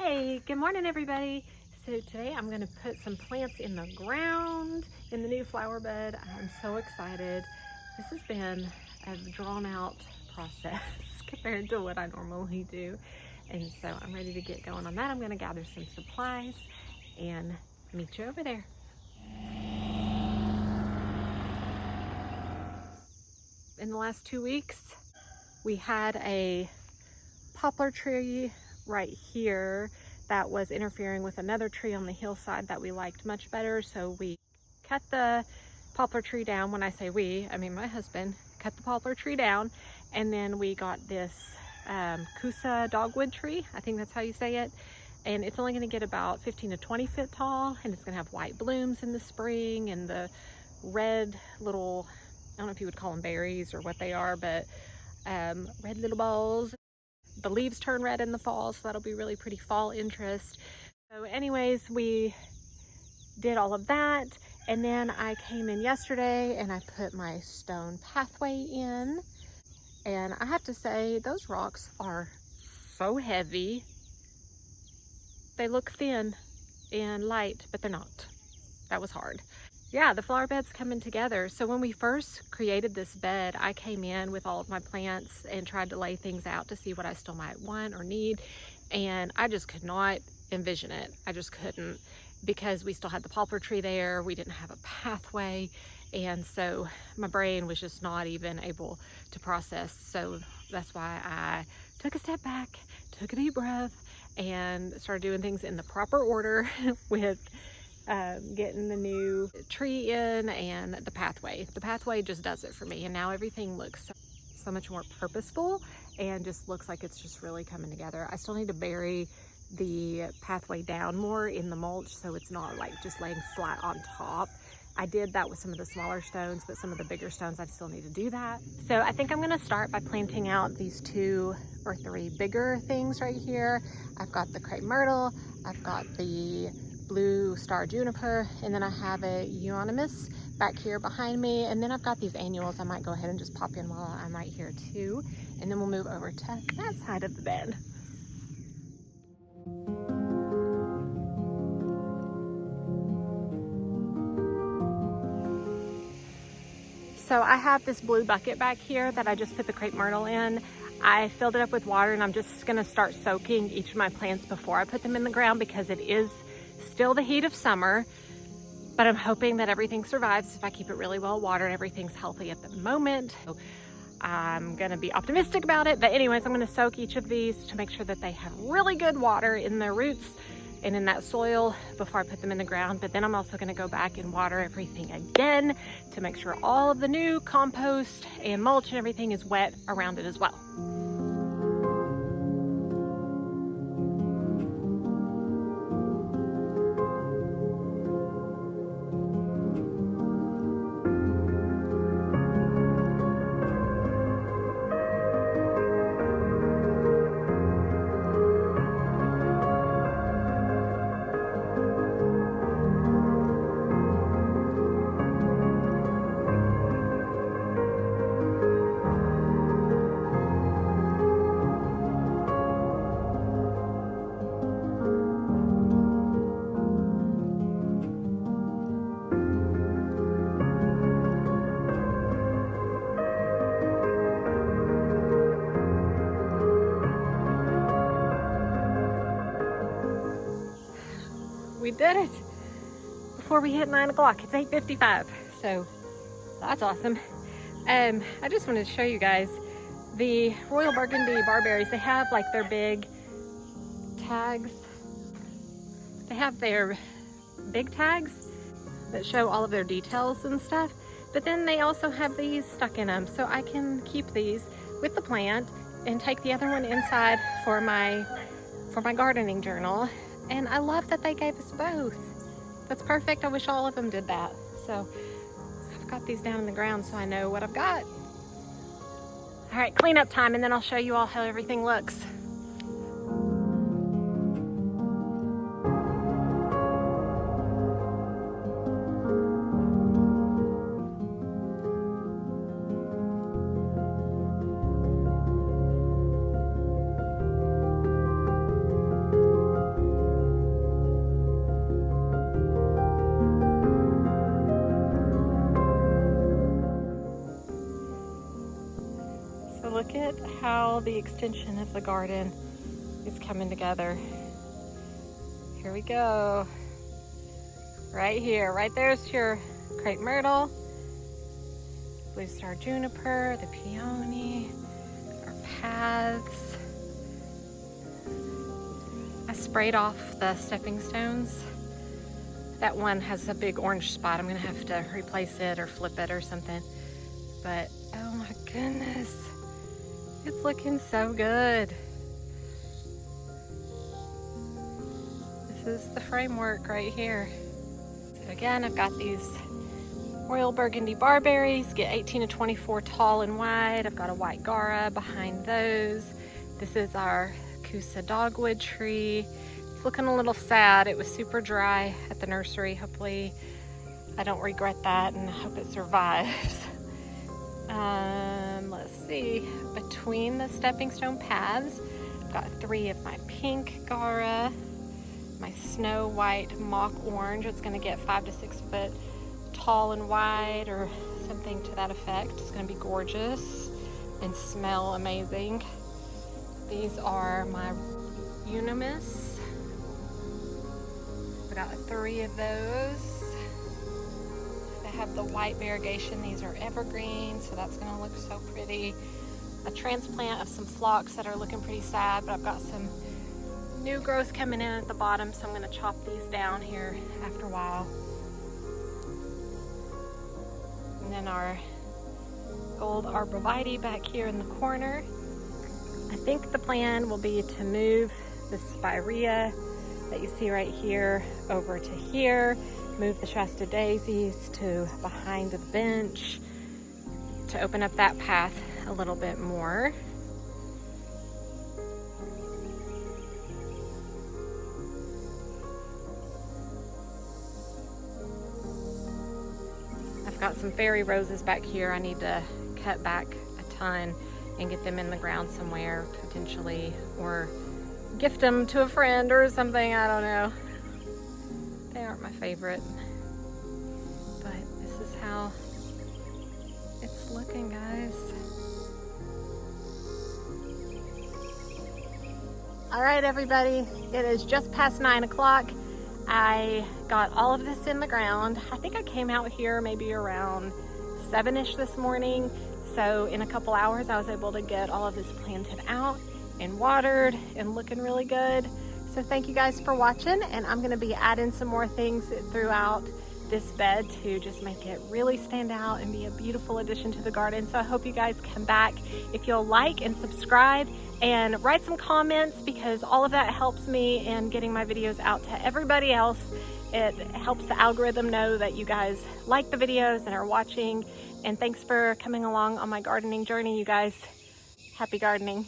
Hey, good morning everybody. So today I'm going to put some plants in the ground in the new flower bed. I'm so excited. This has been a drawn out process compared to what I normally do. And so I'm ready to get going on that. I'm going to gather some supplies and meet you over there. In the last 2 weeks, we had a poplar tree right here that was interfering with another tree on the hillside that we liked much better. So we cut the poplar tree down. When I say we, I mean my husband cut the poplar tree down, and then we got this Kusa dogwood tree. I think that's how you say it. And it's only going to get about 15 to 20 feet tall, and it's going to have white blooms in the spring and the red little, I don't know if you would call them berries or what they are, but red little balls. The leaves turn red in the fall, so that'll be really pretty fall interest. So anyways, we did all of that, and then I came in yesterday and I put my stone pathway in, and I have to say those rocks are so heavy. They look thin and light, but they're not. That was hard. Yeah, the flower bed's coming together. So when we first created this bed, I came in with all of my plants and tried to lay things out to see what I still might want or need. And I just could not envision it. I just couldn't, because we still had the poplar tree there. We didn't have a pathway. And so my brain was just not even able to process. So that's why I took a step back, took a deep breath, and started doing things in the proper order with getting the new tree in and the pathway. The pathway just does it for me, and now everything looks so much more purposeful and just looks like it's just really coming together. I still need to bury the pathway down more in the mulch so it's not like just laying flat on top. I did that with some of the smaller stones, but some of the bigger stones I still need to do that. So I think I'm going to start by planting out these 2 or 3 bigger things right here. I've got the crepe myrtle, I've got the blue star juniper, and then I have a euonymus back here behind me, and then I've got these annuals I might go ahead and just pop in while I'm right here too, and then we'll move over to that side of the bed. So I have this blue bucket back here that I just put the crepe myrtle in. I filled it up with water, and I'm just gonna start soaking each of my plants before I put them in the ground, because it is still the heat of summer, but I'm hoping that everything survives if I keep it really well watered. Everything's healthy at the moment. So I'm gonna be optimistic about it. But anyways, I'm gonna soak each of these to make sure that they have really good water in their roots and in that soil before I put them in the ground. But then I'm also gonna go back and water everything again to make sure all of the new compost and mulch and everything is wet around it as well. We did it before we hit 9 o'clock. It's 8:55, so that's awesome. I just wanted to show you guys the Royal Burgundy barberries. They have like their big tags. They have their big tags that show all of their details and stuff, but then they also have these stuck in them, so I can keep these with the plant and take the other one inside for my gardening journal. And I love that they gave us both. That's perfect. I wish all of them did that. So I've got these down in the ground so I know what I've got. All right, cleanup time, and then I'll show you all how everything looks. how the extension of the garden is coming together. Here we go. Right here, right there's your crepe myrtle, blue star juniper, the peony, our paths. I sprayed off the stepping stones. That one has a big orange spot. I'm gonna have to replace it or flip it or something. But oh my goodness, it's looking so good. This is the framework right here. So again, I've got these royal burgundy barberries, get 18 to 24 tall and wide. I've got a white gara behind those. This is our Coosa dogwood tree. It's looking a little sad. It was super dry at the nursery. Hopefully I don't regret that and I hope it survives. Let's see, between the stepping stone paths, I've got 3 of my pink gara, my snow white mock orange. It's gonna get 5 to 6 foot tall and wide or something to that effect. It's gonna be gorgeous and smell amazing. These are my Unimus. I got 3 of those. They have the white variegation. These are evergreen, so that's gonna look so pretty. A transplant of some phlox that are looking pretty sad, but I've got some new growth coming in at the bottom, so I'm gonna chop these down here after a while. And then our gold arborvitae back here in the corner. I think the plan will be to move the spirea that you see right here over to here, move the Shasta daisies to behind the bench to open up that path a little bit more. I've got some fairy roses back here. I need to cut back a ton and get them in the ground somewhere potentially, or gift them to a friend or something, I don't know. They aren't my favorite, but this is how it's looking, guys. All right, everybody, it is just past 9 o'clock. I got all of this in the ground. I think I came out here maybe around 7-ish this morning. So in a couple hours, I was able to get all of this planted out and watered and looking really good. So thank you guys for watching, and I'm gonna be adding some more things throughout this bed to just make it really stand out and be a beautiful addition to the garden. So I hope you guys come back. If you'll like and subscribe and write some comments, because all of that helps me in getting my videos out to everybody else. It helps the algorithm know that you guys like the videos and are watching. And thanks for coming along on my gardening journey, you guys. Happy gardening.